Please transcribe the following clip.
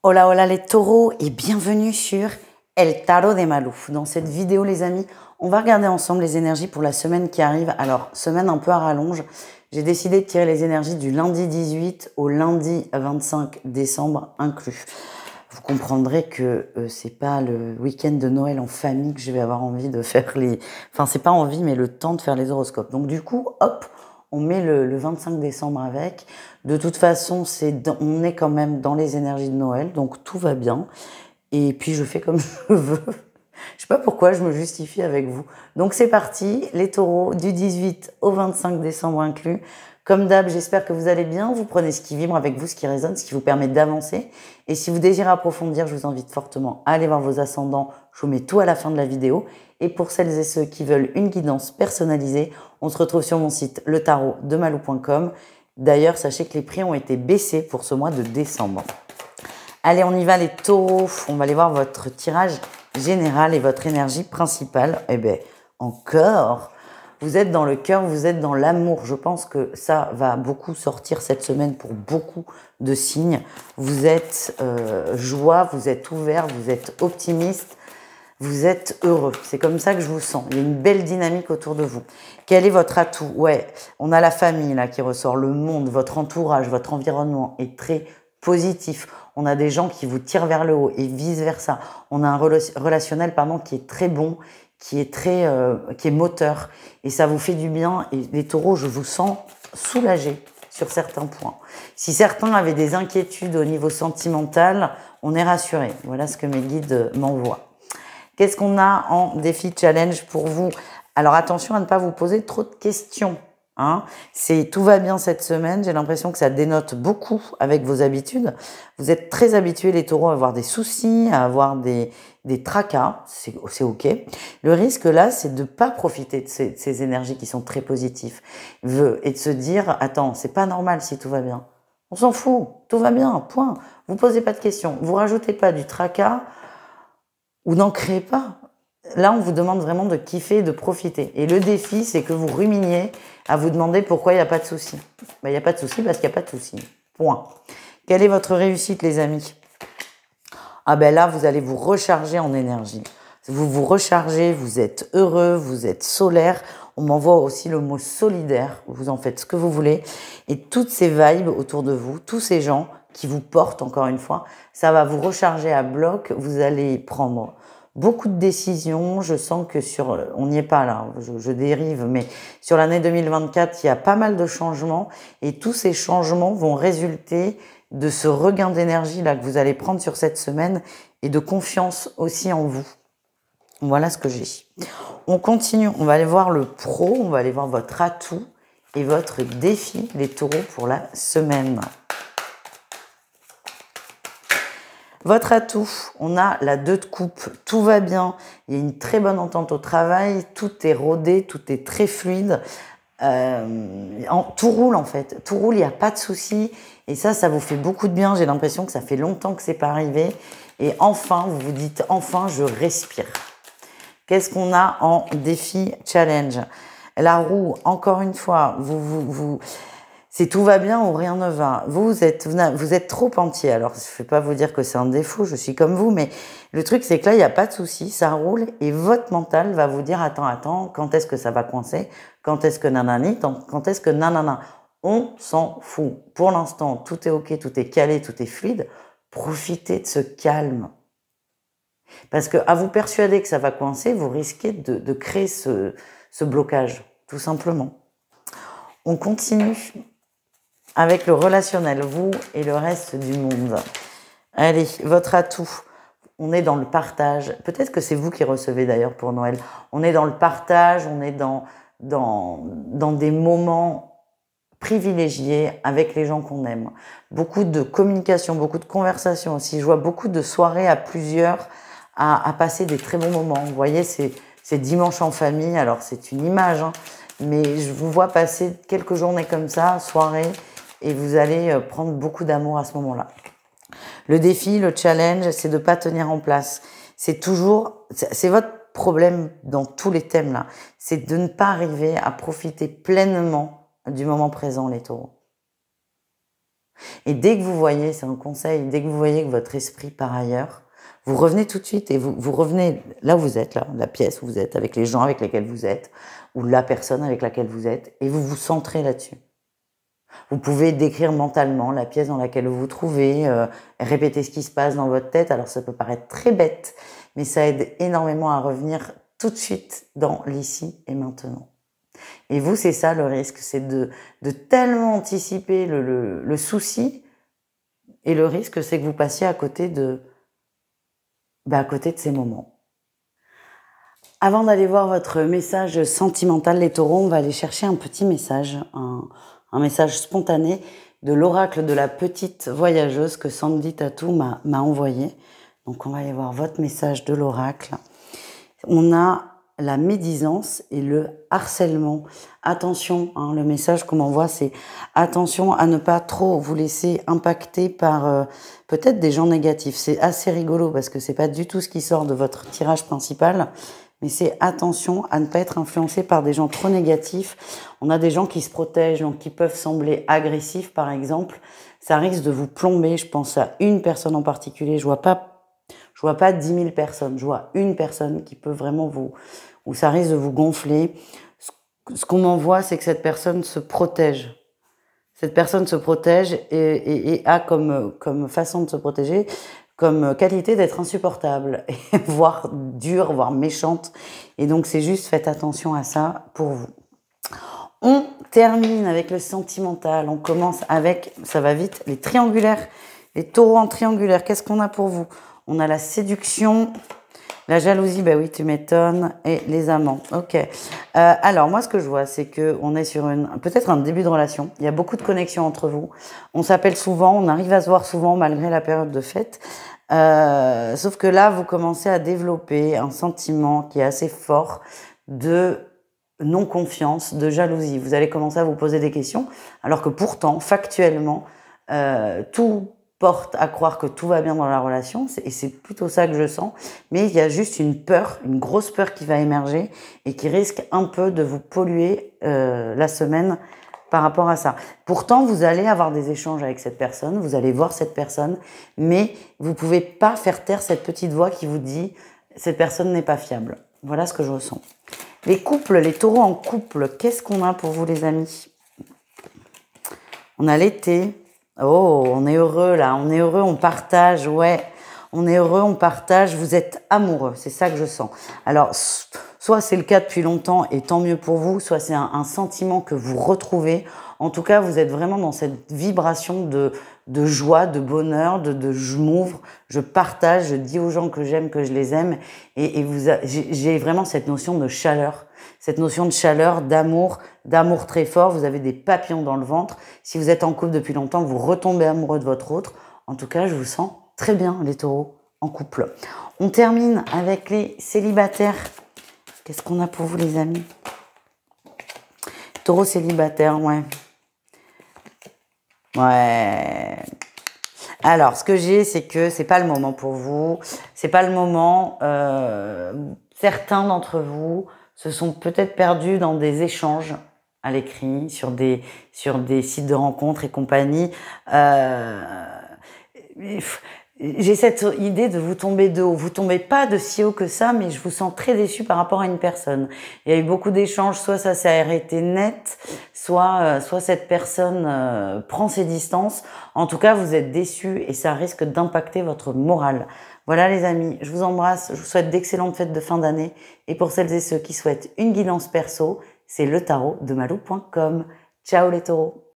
Hola hola les taureaux et bienvenue sur El Tarot de Malou. Dans cette vidéo les amis, on va regarder ensemble les énergies pour la semaine qui arrive. Alors, semaine un peu à rallonge, j'ai décidé de tirer les énergies du lundi 18 au lundi 25 décembre inclus. Vous comprendrez que c'est pas le week-end de Noël en famille que je vais avoir envie de faire les... Enfin, c'est pas envie, mais le temps de faire les horoscopes. Donc du coup, hop, on met le 25 décembre avec. De toute façon, on est quand même dans les énergies de Noël, donc tout va bien. Et puis je fais comme je veux. Je sais pas pourquoi je me justifie avec vous. Donc c'est parti, les taureaux, du 18 au 25 décembre inclus. Comme d'hab, j'espère que vous allez bien. Vous prenez ce qui vibre avec vous, ce qui résonne, ce qui vous permet d'avancer. Et si vous désirez approfondir, je vous invite fortement à aller voir vos ascendants. Je vous mets tout à la fin de la vidéo. Et pour celles et ceux qui veulent une guidance personnalisée, on se retrouve sur mon site letarotdemalou.com. D'ailleurs, sachez que les prix ont été baissés pour ce mois de décembre. Allez, on y va les taureaux. On va aller voir votre tirage général et votre énergie principale. Eh bien, encore, vous êtes dans le cœur, vous êtes dans l'amour. Je pense que ça va beaucoup sortir cette semaine pour beaucoup de signes. Vous êtes joie, vous êtes ouvert, vous êtes optimiste, vous êtes heureux. C'est comme ça que je vous sens. Il y a une belle dynamique autour de vous. Quel est votre atout? Ouais, on a la famille là qui ressort, le monde, votre entourage, votre environnement est très positif. On a des gens qui vous tirent vers le haut et vice versa. On a un relationnel qui est très bon, qui est moteur et ça vous fait du bien. Et les taureaux, je vous sens soulagés sur certains points. Si certains avaient des inquiétudes au niveau sentimental, on est rassurés. Voilà ce que mes guides m'envoient. Qu'est-ce qu'on a en défi challenge pour vous? Alors attention à ne pas vous poser trop de questions. Tout va bien cette semaine. J'ai l'impression que ça dénote beaucoup avec vos habitudes. Vous êtes très habitués les taureaux à avoir des soucis, à avoir des tracas. C'est ok. Le risque là, c'est de pas profiter de ces énergies qui sont très positives et de se dire attends, c'est pas normal si tout va bien. On s'en fout, tout va bien. Point. Vous posez pas de questions. Vous rajoutez pas du tracas ou n'en créez pas. Là, on vous demande vraiment de kiffer et de profiter. Et le défi, c'est que vous ruminiez à vous demander pourquoi il n'y a pas de souci. Il n'y a pas de souci parce qu'il n'y a pas de souci. Point. Quelle est votre réussite, les amis? Ah ben là, vous allez vous recharger en énergie. Vous vous rechargez, vous êtes heureux, vous êtes solaire. On m'envoie aussi le mot solidaire. Vous en faites ce que vous voulez. Et toutes ces vibes autour de vous, tous ces gens qui vous portent, encore une fois, ça va vous recharger à bloc. Vous allez prendre beaucoup de décisions. Je sens que on n'y est pas là, je dérive, mais sur l'année 2024, il y a pas mal de changements et tous ces changements vont résulter de ce regain d'énergie là que vous allez prendre sur cette semaine et de confiance aussi en vous. Voilà ce que j'ai. On continue, on va aller voir le pro, on va aller voir votre atout et votre défi, les taureaux, pour la semaine. Votre atout, on a la 2 de coupe, tout va bien, il y a une très bonne entente au travail, tout est rodé, tout est très fluide, tout roule en fait, tout roule, il n'y a pas de souci et ça vous fait beaucoup de bien, j'ai l'impression que ça fait longtemps que c'est pas arrivé et enfin, vous vous dites enfin je respire. Qu'est-ce qu'on a en défi challenge? La roue, encore une fois, c'est tout va bien ou rien ne va. Vous êtes trop entier. Alors, je ne vais pas vous dire que c'est un défaut, je suis comme vous, mais le truc, c'est que là, il n'y a pas de souci, ça roule et votre mental va vous dire, attends, quand est-ce que ça va coincer? Quand est-ce que nanani? Quand est-ce que nanana? On s'en fout. Pour l'instant, tout est ok, tout est calé, tout est fluide. Profitez de ce calme. Parce que à vous persuader que ça va coincer, vous risquez de créer ce blocage, tout simplement. On continue avec le relationnel, vous et le reste du monde. Allez, votre atout. On est dans le partage. Peut-être que c'est vous qui recevez d'ailleurs pour Noël. On est dans le partage, on est dans des moments privilégiés avec les gens qu'on aime. Beaucoup de communication, beaucoup de conversation aussi. Je vois beaucoup de soirées à plusieurs à passer des très bons moments. Vous voyez, c'est dimanche en famille. Alors, c'est une image, mais je vous vois passer quelques journées comme ça, soirée, et vous allez prendre beaucoup d'amour à ce moment-là. Le défi, le challenge, c'est de ne pas tenir en place. C'est votre problème dans tous les thèmes là. C'est de ne pas arriver à profiter pleinement du moment présent, les taureaux. Et dès que vous voyez, c'est un conseil, dès que vous voyez que votre esprit part ailleurs, vous revenez tout de suite et vous revenez là où vous êtes, là, la pièce où vous êtes, avec les gens avec lesquels vous êtes, ou la personne avec laquelle vous êtes, et vous vous centrez là-dessus. Vous pouvez décrire mentalement la pièce dans laquelle vous vous trouvez, répéter ce qui se passe dans votre tête. Alors ça peut paraître très bête, mais ça aide énormément à revenir tout de suite dans l'ici et maintenant. Et vous, c'est ça le risque, c'est de tellement anticiper le souci, et le risque, c'est que vous passiez à côté de ces moments. Avant d'aller voir votre message sentimental, les taureaux, on va aller chercher un petit message, un message spontané de l'oracle de la petite voyageuse que Sandy Tattoo m'a envoyé. Donc on va aller voir votre message de l'oracle. On a la médisance et le harcèlement. Attention, le message qu'on m'envoie, c'est attention à ne pas trop vous laisser impacter par peut-être des gens négatifs. C'est assez rigolo parce que c'est pas du tout ce qui sort de votre tirage principal, mais c'est attention à ne pas être influencé par des gens trop négatifs. On a des gens qui se protègent, donc qui peuvent sembler agressifs, par exemple. Ça risque de vous plomber. Je pense à une personne en particulier. Je vois pas 10 000 personnes. Je vois une personne qui peut vraiment où ça risque de vous gonfler. Ce qu'on m'envoie, c'est que cette personne se protège. Cette personne se protège et a comme façon de se protéger, comme qualité d'être insupportable, voire dure, voire méchante. Et donc, c'est juste, faites attention à ça pour vous. On termine avec le sentimental. On commence avec, ça va vite, les triangulaires. Les taureaux en triangulaire, qu'est-ce qu'on a pour vous? On a la séduction, la jalousie, bah oui, tu m'étonnes, et les amants. Ok. Alors, moi, ce que je vois, c'est que on est sur peut-être un début de relation. Il y a beaucoup de connexions entre vous. On s'appelle souvent, on arrive à se voir souvent malgré la période de fête. Sauf que là, vous commencez à développer un sentiment qui est assez fort de non-confiance, de jalousie. Vous allez commencer à vous poser des questions, alors que pourtant, factuellement, tout porte à croire que tout va bien dans la relation, et c'est plutôt ça que je sens, mais il y a juste une peur, une grosse peur qui va émerger et qui risque un peu de vous polluer la semaine par rapport à ça. Pourtant, vous allez avoir des échanges avec cette personne, vous allez voir cette personne, mais vous pouvez pas faire taire cette petite voix qui vous dit « cette personne n'est pas fiable ». Voilà ce que je ressens. Les couples, les taureaux en couple, qu'est-ce qu'on a pour vous les amis? On a l'été. Oh, on est heureux là, on est heureux, on partage, ouais. On est heureux, on partage, vous êtes amoureux, c'est ça que je sens. Alors, soit c'est le cas depuis longtemps et tant mieux pour vous, soit c'est un sentiment que vous retrouvez. En tout cas, vous êtes vraiment dans cette vibration de joie, de bonheur, de je m'ouvre, je partage, je dis aux gens que j'aime, que je les aime. Et j'ai vraiment cette notion de chaleur, d'amour très fort. Vous avez des papillons dans le ventre. Si vous êtes en couple depuis longtemps, vous retombez amoureux de votre autre. En tout cas, je vous sens très bien, les taureaux en couple. On termine avec les célibataires. Qu'est-ce qu'on a pour vous, les amis? Taureaux célibataires, ouais. Ouais. Alors, ce que j'ai, c'est que c'est pas le moment pour vous. C'est pas le moment. Certains d'entre vous se sont peut-être perdus dans des échanges à l'écrit, sur des sites de rencontres et compagnie. J'ai cette idée de vous tomber de haut. Vous tombez pas de si haut que ça, mais je vous sens très déçu par rapport à une personne. Il y a eu beaucoup d'échanges, soit ça s'est arrêté net, soit cette personne prend ses distances. En tout cas, vous êtes déçu et ça risque d'impacter votre morale. Voilà les amis, je vous embrasse, je vous souhaite d'excellentes fêtes de fin d'année. Et pour celles et ceux qui souhaitent une guidance perso, c'est le tarot de malou.com. Ciao les taureaux.